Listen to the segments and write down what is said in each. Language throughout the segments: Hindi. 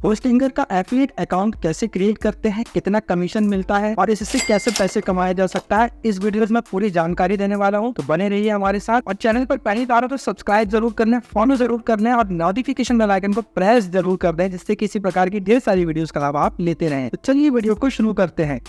होस्टिंगर का एफिलिएट अकाउंट कैसे क्रिएट करते हैं, कितना कमीशन मिलता है और इससे कैसे पैसे कमाया जा सकता है, इस वीडियो में पूरी जानकारी देने वाला हूं। तो बने रहिए हमारे साथ और चैनल पर पहली बार हो तो सब्सक्राइब जरूर कर लें, फॉलो जरूर कर लें और नोटिफिकेशन बेल आइकन को प्रेस जरूर कर दें, जिससे किसी प्रकार की ढेर सारी वीडियोस का लाभ आप लेते रहें। तो चलिए वीडियो को शुरू करते हैं।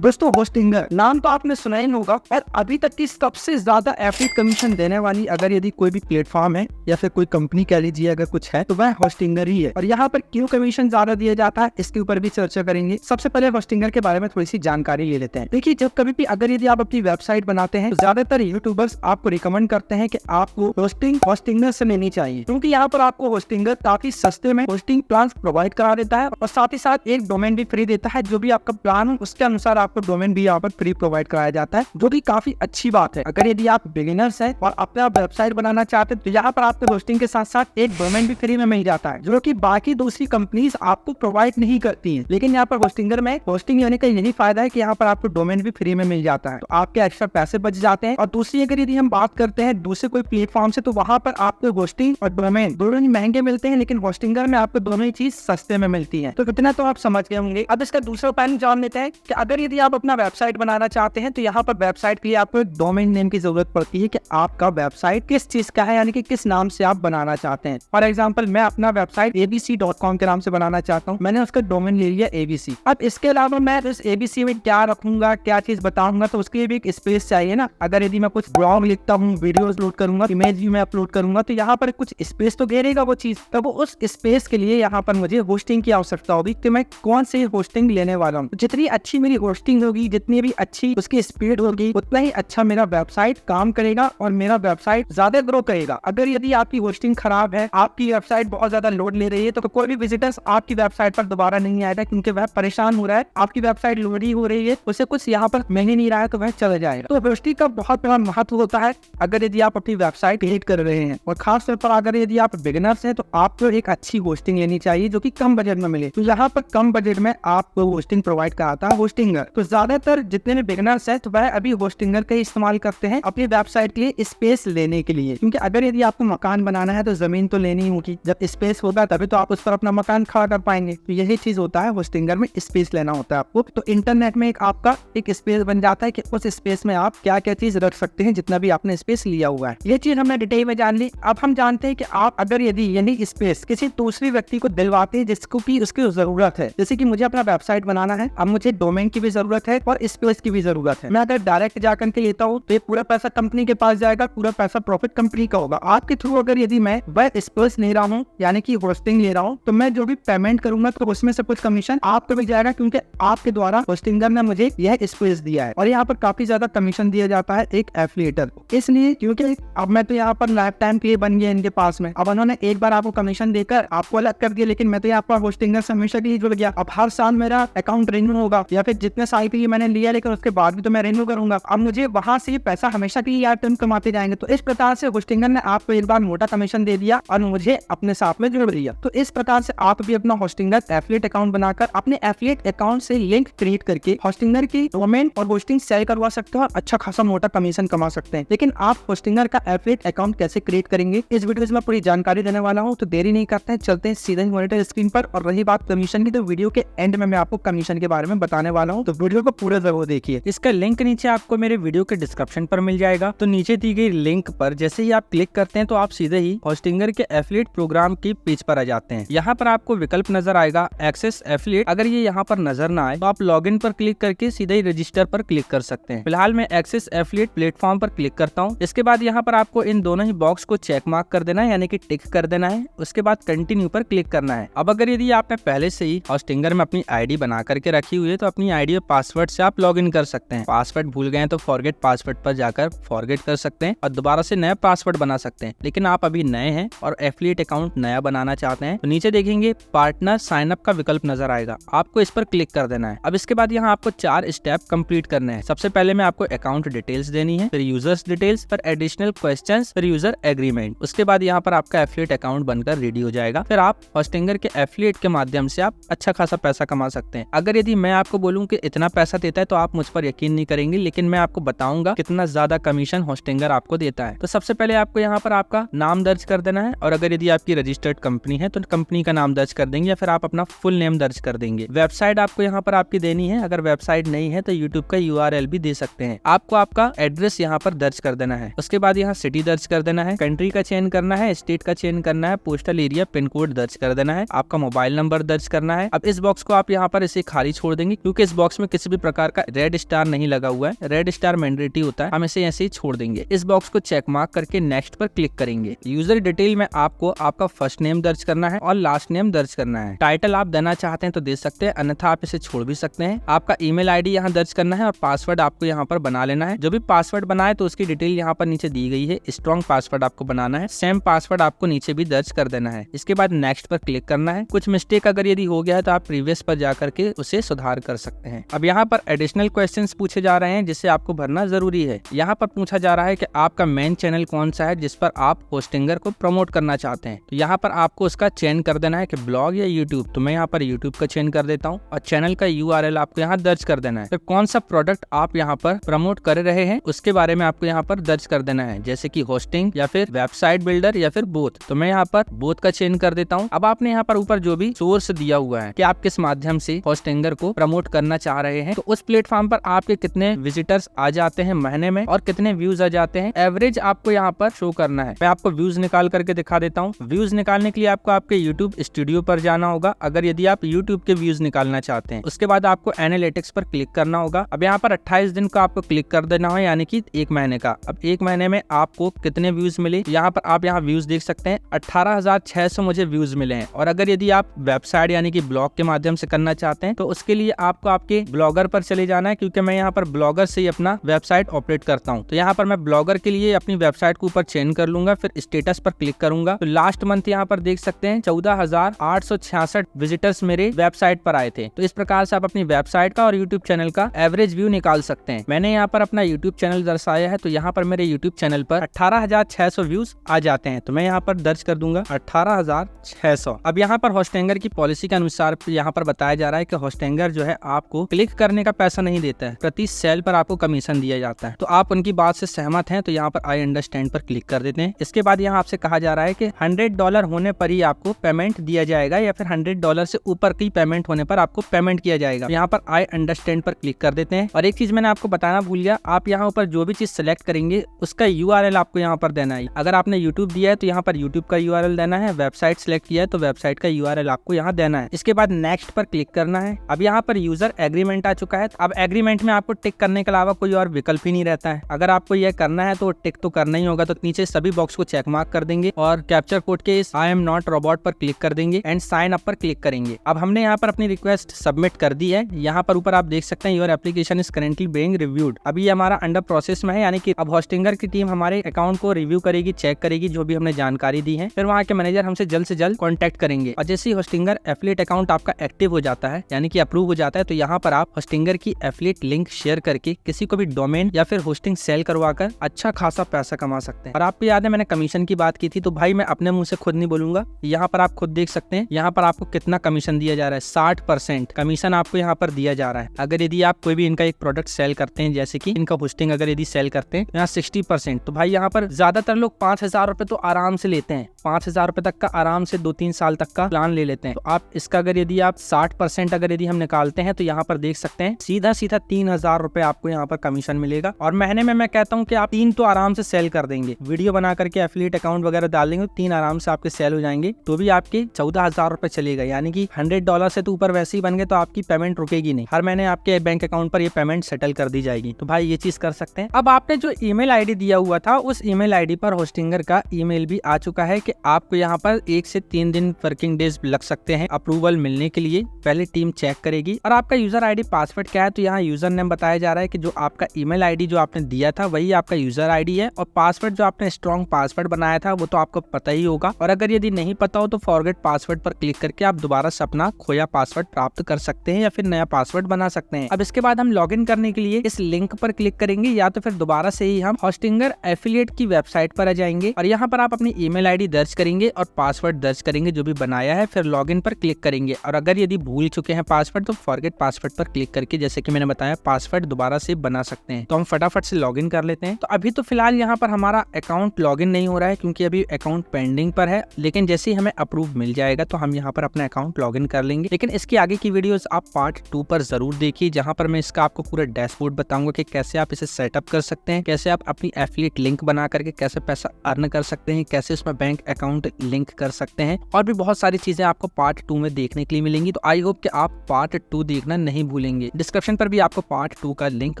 दोस्तों, होस्टिंगर नाम तो आपने सुना ही होगा और अभी तक की सबसे ज्यादा एफिलिएट कमीशन देने वाली अगर यदि कोई भी प्लेटफॉर्म है या फिर कोई कंपनी कह लीजिए अगर कुछ है तो वह होस्टिंगर ही है। और यहाँ पर क्यों कमीशन ज्यादा दिया जाता है इसके ऊपर भी चर्चा करेंगे। सबसे पहले होस्टिंगर के बारे में थोड़ी सी जानकारी ले लेते हैं। देखिए, जब कभी भी अगर यदि आप अपनी वेबसाइट बनाते हैं तो ज्यादातर यूट्यूबर्स आपको रिकमेंड करते हैं कि आपको होस्टिंग होस्टिंगर से लेनी चाहिए, क्योंकि यहाँ पर आपको होस्टिंगर काफी सस्ते में होस्टिंग प्लान प्रोवाइड करा देता है और साथ ही साथ एक डोमेन भी फ्री देता है। जो भी आपका प्लान हो उसके अनुसार आपको डोमेन भी यहाँ पर फ्री प्रोवाइड कराया जाता है, जो कि काफी अच्छी बात है। अगर यदि आप बिगिनर्स हैं और अपना वेबसाइट बनाना चाहते हैं तो यहाँ पर आपको होस्टिंग के साथ साथ एक डोमेन भी फ्री में मिल जाता है, जो कि बाकी दूसरी कंपनीज आपको प्रोवाइड नहीं करती हैं। लेकिन यहाँ पर होस्टिंगर में होस्टिंग होने का यही फायदा है कि यहाँ पर आपको डोमेन भी फ्री में मिल जाता है, तो आपके एक्स्ट्रा पैसे बच जाते हैं। और दूसरी अगर यदि हम बात करते हैं दूसरे कोई प्लेटफॉर्म से, तो वहाँ पर आपको होस्टिंग और डोमेन दोनों ही महंगे मिलते हैं, लेकिन होस्टिंगर में आपको दोनों ही चीज सस्ते में मिलती है। तो कितना तो आप समझ गए होंगे। अब इसका दूसरा पहलू जान लेते हैं कि अगर यदि आप अपना वेबसाइट बनाना चाहते हैं तो यहाँ पर वेबसाइट के लिए आपको एक डोमेन नेम की जरूरत पड़ती है कि आपका वेबसाइट किस चीज का है, यानी कि किस नाम से आप बनाना चाहते हैं। फॉर एग्जांपल, मैं अपना वेबसाइट abc.com के नाम से बनाना चाहता हूँ, मैंने उसका डोमेन ले लिया abc। अब इसके अलावा मैं इस abc में क्या रखूंगा, क्या चीज बताऊंगा, तो उसके लिए भी एक स्पेस चाहिए ना। अगर यदि मैं कुछ ब्लॉग लिखता हूँ, वीडियो अपलोड करूंगा, इमेज भी मैं अपलोड करूंगा, तो यहाँ पर कुछ स्पेस तो घेरेगा वो चीज। तो वो उस स्पेस के लिए यहाँ पर मुझे होस्टिंग की आवश्यकता होगी कि मैं कौन सी होस्टिंग लेने वाला हूँ। जितनी अच्छी मेरी होस्टिंग होगी, जितनी भी अच्छी उसकी स्पीड होगी, उतना ही अच्छा मेरा वेबसाइट काम करेगा और मेरा वेबसाइट ज्यादा ग्रो करेगा। अगर यदि आपकी होस्टिंग खराब है, आपकी वेबसाइट बहुत ज्यादा लोड ले रही है, तो कोई भी विजिटर्स आपकी वेबसाइट पर दोबारा नहीं आएगा, क्योंकि वह परेशान हो रहा है। आपकी वेबसाइट लोड ही हो रही है, उसे कुछ यहाँ पर मिल ही नहीं रहा है, तो वह चला जाएगा। तो होस्टिंग का बहुत बड़ा महत्व होता है अगर यदि आप अपनी वेबसाइट क्रिएट कर रहे हैं, और खास तौर पर अगर यदि आप बिगिनर्स हैं तो आपको एक अच्छी होस्टिंग लेनी चाहिए जो कि कम बजट में मिले। तो यहाँ पर कम बजट में आपको होस्टिंग प्रोवाइड कराता है होस्टिंगर। तो ज्यादातर जितने भी बिगिनर्स है तो वह अभी होस्टिंगर का इस्तेमाल करते हैं अपनी वेबसाइट के लिए स्पेस लेने के लिए, क्योंकि अगर यदि आपको मकान बनाना है तो जमीन तो लेनी होगी। जब स्पेस होगा तभी तो आप उस पर अपना मकान खड़ा कर पाएंगे। तो यही चीज होता है, होस्टिंगर में स्पेस लेना होता है आपको। तो इंटरनेट में आपका एक स्पेस बन जाता है कि उस स्पेस में आप क्या क्या चीज रख सकते हैं, जितना भी आपने स्पेस लिया हुआ है। ये चीज हमने डिटेल में जान ली। अब हम जानते हैं कि आप अगर यदि यानी स्पेस किसी दूसरी व्यक्ति को दिलवाते हैं जिसको की उसकी जरूरत है, जैसे कि मुझे अपना वेबसाइट बनाना है, अब मुझे डोमेन की भी जरूरत है और स्पेस की भी जरूरत है। मैं अगर डायरेक्ट जाकर के लेता हूँ तो ये पूरा पैसा कंपनी के पास जाएगा, पूरा पैसा प्रॉफिट कंपनी का होगा। आपके थ्रू अगर यदि मैं वह स्पेस ले रहा हूँ, यानी कि होस्टिंग ले रहा हूँ, तो मैं जो भी पेमेंट करूंगा तो उसमें से कुछ कमीशन आपको भी जाएगा, क्योंकि आपके द्वारा होस्टिंगर ने मुझे यह स्पेस दिया है। और यहाँ पर काफी ज्यादा कमीशन दिया जाता है एक एफिलिएटर, इसलिए क्योंकि अब मैं तो यहाँ पर लाइफ टाइम के लिए बन गया इनके पास में। अब उन्होंने एक बार आपको कमीशन देकर आपको अलग कर दिया, लेकिन मैं तो यहाँ पर होस्टिंगर से हमेशा के लिए जुड़ गया। अब हर साल मेरा अकाउंट रिन्यू होगा, या फिर जितने साल के लिए मैंने लिया लेकिन उसके बाद भी तो मैं रिन्यू करूंगा। अब मुझे वहां से पैसा हमेशा के लिए टर्म कमाते जाएंगे। तो इस प्रकार से होस्टिंगर ने आपको एक बार मोटा कमीशन दे दिया और मुझे अपने साथ में जोड़ दिया। तो इस प्रकार से आप भी अपना होस्टिंगर एफिलिएट अकाउंट बनाकर अपने एफिलिएट अकाउंट से लिंक क्रिएट करके होस्टिंगर की डोमेन और होस्टिंग सेल करवा सकते हो और अच्छा खासा मोटा कमीशन कमा सकते हैं। लेकिन आप होस्टिंगर का एफिलिएट अकाउंट कैसे क्रिएट करेंगे, इस वीडियो में पूरी जानकारी देने वाला हूँ। तो देरी नहीं करते हैं, चलते हैं सीधा मॉनिटर स्क्रीन पर। और रही बात कमीशन की, तो वीडियो के एंड में मैं आपको कमीशन के बारे में बताने वाला हूँ, तो वीडियो को पूरा जरूर देखिए। इसका लिंक नीचे आपको मेरे वीडियो के डिस्क्रिप्शन पर मिल जाएगा। तो नीचे दी गई लिंक पर जैसे ही आप क्लिक करते हैं तो आप सीधे ही होस्टिंगर के एफिलिएट प्रोग्राम की पेज पर आ जाते हैं। यहाँ पर आपको विकल्प नजर आएगा एक्सेस एफिलिएट। अगर ये यहाँ पर नजर ना आए तो आप लॉगिन पर क्लिक करके सीधे ही रजिस्टर पर क्लिक कर सकते हैं। फिलहाल मैं एक्सेस एफिलिएट प्लेटफॉर्म पर क्लिक करता हूँ। इसके बाद यहाँ पर आपको इन दोनों ही बॉक्स को चेक मार्क कर देना है, यानी कि टिक कर देना है। उसके बाद कंटिन्यू पर क्लिक करना है। अब अगर यदि आपने पहले से ही होस्टिंगर में अपनी आईडी बना करके रखी हुई है तो अपनी आईडी और पासवर्ड से आप लॉगिन कर सकते हैं। पासवर्ड भूल गए तो फॉरगेट पासवर्ड पर जाकर फॉरगेट कर सकते हैं और दोबारा से नया पासवर्ड बना सकते हैं। लेकिन आप अभी नए हैं और एफिलिएट अकाउंट नया बनाना चाहते हैं तो नीचे देखेंगे पार्टनर साइन अप का विकल्प नजर आएगा, आपको इस पर क्लिक कर देना है। अब इसके बाद यहाँ आपको 4 स्टेप कंप्लीट करने हैं। सबसे पहले में आपको अकाउंट डिटेल्स देनी है, फिर यूजर्स डिटेल्स, फिर एडिशनल क्वेश्चंस, फिर यूजर एग्रीमेंट। उसके बाद यहाँ पर आपका एफिलिएट अकाउंट बनकर रेडी हो जाएगा। फिर आप होस्टिंगर के एफिलिएट के माध्यम से आप अच्छा खासा पैसा कमा सकते हैं। अगर यदि मैं आपको बोलूं कि इतना कितना पैसा देता है तो आप मुझ पर यकीन नहीं करेंगे, लेकिन मैं आपको बताऊंगा कितना ज्यादा कमीशन होस्टिंगर आपको देता है। तो सबसे पहले आपको यहाँ पर आपका नाम दर्ज कर देना है, और अगर यदि आपकी रजिस्टर्ड कंपनी है तो कंपनी का नाम दर्ज कर देंगे, या फिर आप अपना फुल नेम दर्ज कर देंगे। वेबसाइट आपको यहाँ पर आपकी देनी है, अगर वेबसाइट नहीं है तो यूट्यूब का URL भी दे सकते हैं। आपको आपका एड्रेस यहाँ पर दर्ज कर देना है। उसके बाद यहाँ सिटी दर्ज कर देना है, कंट्री का चयन करना है, स्टेट का चयन करना है, पोस्टल एरिया पिन कोड दर्ज कर देना है, आपका मोबाइल नंबर दर्ज करना है। अब इस बॉक्स को आप यहाँ पर इसे खाली छोड़ देंगे, क्योंकि इस बॉक्स में किसी भी प्रकार का रेड स्टार नहीं लगा हुआ है। रेड स्टार मैंडेटरी होता है, हम इसे ऐसे ही छोड़ देंगे। इस बॉक्स को चेक मार्क करके नेक्स्ट पर क्लिक करेंगे। यूजर डिटेल में आपको आपका फर्स्ट नेम दर्ज करना है और लास्ट नेम दर्ज करना है। टाइटल आप देना चाहते हैं तो दे सकते हैं, अन्यथा आप इसे छोड़ भी सकते हैं। आपका ईमेल आईडी यहाँ दर्ज करना है और पासवर्ड आपको यहाँ पर बना लेना है। जो भी पासवर्ड बनाए तो उसकी डिटेल यहाँ पर नीचे दी गई है। स्ट्रॉन्ग पासवर्ड आपको बनाना है, सेम पासवर्ड आपको नीचे भी दर्ज कर देना है। इसके बाद नेक्स्ट पर क्लिक करना है। कुछ मिस्टेक अगर यदि हो गया है तो आप प्रीवियस पर जाकर के उसे सुधार कर सकते हैं। अब यहाँ पर एडिशनल क्वेश्चंस पूछे जा रहे हैं जिसे आपको भरना जरूरी है। यहाँ पर पूछा जा रहा है कि आपका मेन चैनल कौन सा है जिस पर आप होस्टिंगर को प्रमोट करना चाहते हैं। तो यहाँ पर आपको उसका चयन कर देना है कि ब्लॉग या यूट्यूब। तो मैं यहाँ पर यूट्यूब का चयन कर देता हूँ और चैनल का URL आपको यहाँ दर्ज कर देना है। फिर कौन सा प्रोडक्ट आप यहाँ पर प्रमोट कर रहे हैं उसके बारे में आपको यहाँ पर दर्ज कर देना है, जैसे कि होस्टिंग या फिर वेबसाइट बिल्डर या फिर बोथ। तो मैं यहाँ पर बोथ का चयन कर देता हूँ। अब आपने यहाँ पर ऊपर जो भी सोर्स दिया हुआ है कि आप किस माध्यम से होस्टिंगर को प्रमोट करना चाह रहे हैं, तो उस प्लेटफॉर्म पर आपके कितने विजिटर्स आ जाते हैं महीने में और कितने व्यूज आ जाते हैं, एवरेज आपको यहाँ पर शो करना है। मैं आपको व्यूज निकाल करके दिखा देता हूँ। व्यूज निकालने के लिए आपको आपके YouTube स्टूडियो पर जाना होगा, अगर यदि आप YouTube के व्यूज निकालना चाहते हैं। उसके बाद आपको एनालिटिक्स पर क्लिक करना होगा। अब यहाँ पर 28 दिन का आपको क्लिक कर देना है, यानी कि 1 महीने का। अब 1 महीने में आपको कितने व्यूज मिले, यहाँ पर आप यहाँ व्यूज देख सकते हैं। 18,600 मुझे व्यूज मिले हैं। और अगर यदि आप वेबसाइट यानी कि ब्लॉग के माध्यम से करना चाहते हैं तो उसके लिए आपको आपके ब्लॉगर पर चले जाना है, क्योंकि मैं यहाँ पर ब्लॉगर से ही अपना वेबसाइट ऑपरेट करता हूँ। तो यहाँ पर मैं ब्लॉगर के लिए अपनी वेबसाइट को ऊपर चयन कर लूंगा, फिर स्टेटस पर क्लिक करूंगा। तो लास्ट मंथ यहाँ पर देख सकते हैं 14,866 विजिटर्स मेरे वेबसाइट पर आए थे। तो इस प्रकार से आप अपनी वेबसाइट का और यूट्यूब चैनल का एवरेज व्यू निकाल सकते हैं। मैंने यहाँ पर अपना यूट्यूब चैनल दर्शाया है, तो यहाँ पर मेरे यूट्यूब चैनल पर 18,600 व्यूज आ जाते हैं। तो मैं यहाँ पर दर्ज कर दूंगा 18,600। अब यहाँ पर होस्टिंगर की पॉलिसी के अनुसार यहाँ पर बताया जा रहा है कि होस्टिंगर जो है आपको क्लिक करने का पैसा नहीं देता है, प्रति सेल पर आपको कमीशन दिया जाता है। तो आप उनकी बात से सहमत हैं तो यहाँ पर आई अंडरस्टैंड पर क्लिक कर देते हैं। इसके बाद यहाँ आपसे कहा जा रहा है कि $100 होने पर ही आपको पेमेंट दिया जाएगा, या फिर $100 से ऊपर की पेमेंट होने पर आपको पेमेंट किया जाएगा। यहाँ पर आई अंडरस्टैंड पर क्लिक कर देते हैं। और एक चीज मैंने आपको बताना भूल गया, आप यहाँ ऊपर जो भी चीज सेलेक्ट करेंगे उसका URL आपको यहाँ पर देना है। अगर आपने YouTube दिया है तो यहाँ पर YouTube का URL देना है, वेबसाइट सेलेक्ट किया है तो वेबसाइट का URL आपको यहाँ देना है। इसके बाद नेक्स्ट पर क्लिक करना है। अब यहाँ पर यूजर एग्रीमेंट आ चुका है। अब एग्रीमेंट में आपको टिक करने के अलावा कोई और विकल्प ही नहीं रहता है। अगर आपको यह करना है तो टिक तो करना ही होगा। तो नीचे सभी बॉक्स को चेक मार्क कर देंगे और कैप्चर कोड के इस आई एम नॉट रोबोट पर क्लिक कर देंगे एंड साइन अप पर क्लिक करेंगे। अब हमने यहाँ पर अपनी रिक्वेस्ट सबमिट कर दी है। यहाँ पर ऊपर आप देख सकते हैं your application is currently being reviewed. अभी हमारा अंडर प्रोसेस में है, यानी कि अब होस्टिंगर की टीम हमारे अकाउंट को रिव्यू करेगी, चेक करेगी जो भी हमने जानकारी दी है। फिर वहाँ के मैनेजर हमसे जल्द से जल्द कॉन्टेक्ट करेंगे। और जैसे ही होस्टिंगर एफिलिएट अकाउंट आपका एक्टिव हो जाता है, यानी कि अप्रूव हो जाता है, तो यहाँ पर आप होस्टिंगर की एफिलिएट लिंक शेयर करके किसी को भी डोमेन या फिर होस्टिंग सेल करवाकर अच्छा खासा पैसा कमा सकते हैं। और आपको याद है मैंने कमीशन की बात की थी, तो भाई मैं अपने मुंह से खुद नहीं बोलूंगा। यहाँ पर आप खुद देख सकते हैं, यहाँ पर आपको कितना कमीशन दिया जा रहा है। 60% कमीशन आपको यहाँ पर दिया जा रहा है। अगर यदि आप कोई भी इनका एक प्रोडक्ट सेल करते हैं, जैसे कि इनका होस्टिंग अगर यदि सेल करते हैं, यहाँ 60%। तो भाई यहाँ पर ज्यादातर लोग 5,000 रुपए तो आराम से लेते हैं। 5,000 रुपए तक का आराम से 2-3 साल तक का प्लान ले लेते हैं। तो आप इसका अगर यदि आप 60% अगर यदि हम निकालते हैं तो यहाँ पर देख सकते हैं सीधा 3,000 रुपए आपको यहाँ पर कमीशन मिलेगा। और महीने में मैं कहता हूँ कि आप 3 तो आराम से सेल कर देंगे। वीडियो बना करके एफिलिएट अकाउंट वगैरह डाल देंगे, 3 आराम से आपके सेल हो जाएंगे। तो भी आपके 14,000 रुपए चलेगा, यानी कि $100 से तो ऊपर वैसे ही बन गए तो आपकी पेमेंट रुकेगी नहीं। हर महीने आपके बैंक अकाउंट पर ये पेमेंट सेटल कर दी जाएगी। तो भाई ये चीज कर सकते हैं। अब आपने जो ईमेल आईडी दिया हुआ था उस ईमेल आईडी पर होस्टिंगर का ईमेल भी आ चुका है कि आपको यहाँ पर 1 से 3 दिन वर्किंग डेज लग सकते हैं अप्रूवल मिलने के लिए। पहले टीम चेक करेगी। और आपका यूजर आईडी पासवर्ड क्या है, तो यहाँ यूजर नेम बताया जा रहा है कि जो आपका ईमेल आईडी जो आपने दिया था वही आपका यूजर आईडी है। और पासवर्ड जो आपने स्ट्रॉन्ग पासवर्ड बनाया था वो तो आपको पता ही होगा। और अगर यदि नहीं पता हो तो फॉरगेट पासवर्ड पर क्लिक करके आप दोबारा से अपना खोया पासवर्ड प्राप्त कर सकते हैं या फिर नया पासवर्ड बना सकते हैं। अब इसके बाद हम लॉगिन करने के लिए इस लिंक पर क्लिक करेंगे, या तो फिर दोबारा से ही हम होस्टिंगर एफिलिएट की वेबसाइट पर आ जाएंगे और यहाँ पर आप अपनी ईमेल आईडी दर्ज करेंगे और पासवर्ड दर्ज करेंगे जो भी बनाया है। फिर लॉगिन पर क्लिक करेंगे और अगर यदि भूल चुके हैं पासवर्ड तो फॉरगेट पासवर्ड पर पर क्लिक करके जैसे कि मैंने बताया पासवर्ड दोबारा से बना सकते हैं। तो हम फटाफट से लॉगिन कर लेते हैं। तो अभी तो फिलहाल यहाँ पर हमारा अकाउंट लॉगिन नहीं हो रहा है क्योंकि अभी अकाउंट पेंडिंग पर है, लेकिन जैसे ही हमें अप्रूव मिल जाएगा तो हम यहाँ पर अपना अकाउंट लॉगिन कर लेंगे। लेकिन इसके आगे की वीडियोस आप पार्ट 2 पर जरूर देखिए, जहाँ पर मैं इसका आपको पूरा डैशबोर्ड बताऊंगा कि कैसे आप इसे सेटअप कर सकते हैं, कैसे आप अपनी एफिलिएट लिंक बना करके कैसे पैसा अर्न कर सकते हैं, कैसे इसमें बैंक अकाउंट लिंक कर सकते हैं, और भी बहुत सारी चीजें आपको पार्ट 2 में देखने के लिए मिलेंगी। तो आई होप कि आप पार्ट 2 देखना नहीं भूलेंगे। डिस्क्रिप्शन पर भी आपको पार्ट 2 का लिंक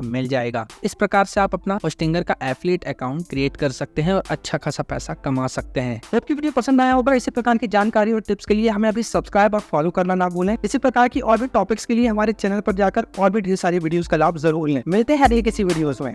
मिल जाएगा। इस प्रकार से आप अपना होस्टिंगर का एफिलिएट अकाउंट क्रिएट कर सकते हैं और अच्छा खासा पैसा कमा सकते हैं। आपकी वीडियो पसंद आया होगा, इसी प्रकार की जानकारी और टिप्स के लिए हमें अभी सब्सक्राइब और फॉलो करना ना भूलें। इसी प्रकार की और भी टॉपिक्स के लिए हमारे चैनल पर जाकर और भी ढेर सारी वीडियोस का लाभ जरूर लें। मिलते हैं किसी वीडियोस में।